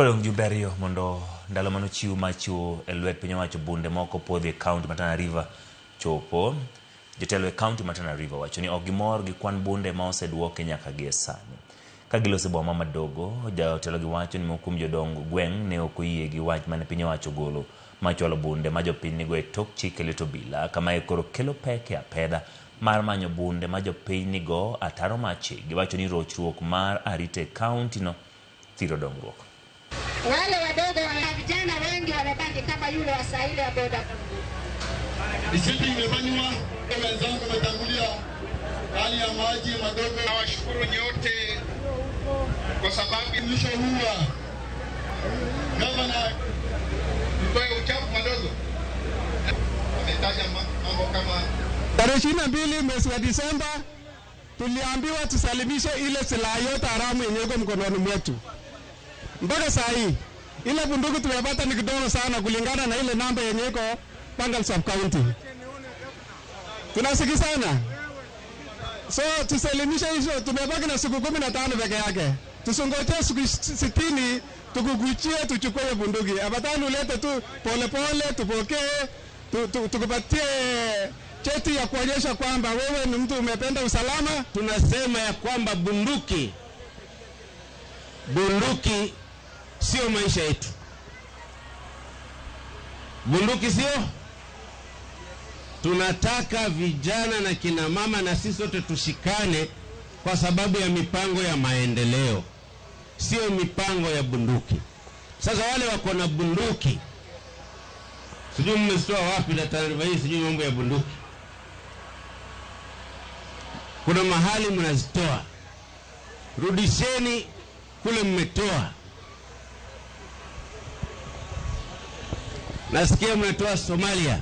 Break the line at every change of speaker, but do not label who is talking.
Kolong Juberio mondo ndalo mano chiu machu elwet piny wacho bunde moko podhi county ma Tana River chopo. Jotelo e county ma Tana River wacho ni ok gimor gi kwan bunde ma oseduoke nyaka gie sani. Ka gilose boma madogo, jotelo gi wacho ni mokum jodongo gweng' ne ok oyie gi wach mane piny wacho golo machwalo bunde ma jopiny nigo e tok chike lito bila, kama e koro kelo pek e apedha mar manyo bunde ma jopiny nigo ataro machi. Giwacho ni rochruok mar arite county no thiro dongruok.
Wale wadogo wa vijana wengi wamebaki kama yule wa Saile ya boda.
Isipi imefanywa, wenzangu wametangulia hali ya maji madogo.
Nawashukuru nyote kwa sababu
mwisho huwa gavana
mtoe uchafu madogo. Ametaja mambo kama
tarehe 22 mwezi wa Disemba tuliambiwa tusalimishe ile silaha yote haramu yenye iko mkononi mwetu. Mpaka saa hii ile bunduki tumepata ni kidogo sana kulingana na ile namba yenye iko Pangal sub county. Tunasikizana. So tusalimishe hizo, tumebaki na siku 15 peke yake. Tusingoje siku 60 tukukuchie tuchukue bunduki. Abatani ulete tu pole pole tupokee tukupatie cheti ya kuonyesha kwamba wewe ni mtu umependa usalama.
Tunasema ya kwamba bunduki sio maisha yetu. Bunduki sio. Tunataka vijana na kina mama na sisi sote tushikane kwa sababu ya mipango ya maendeleo, sio mipango ya bunduki. Sasa wale wako na bunduki, sijui mmesitoa wapi na taarifa hii, sijui mambo ya bunduki. Kuna mahali mnazitoa, rudisheni kule mmetoa. Nasikia mnatoa Somalia.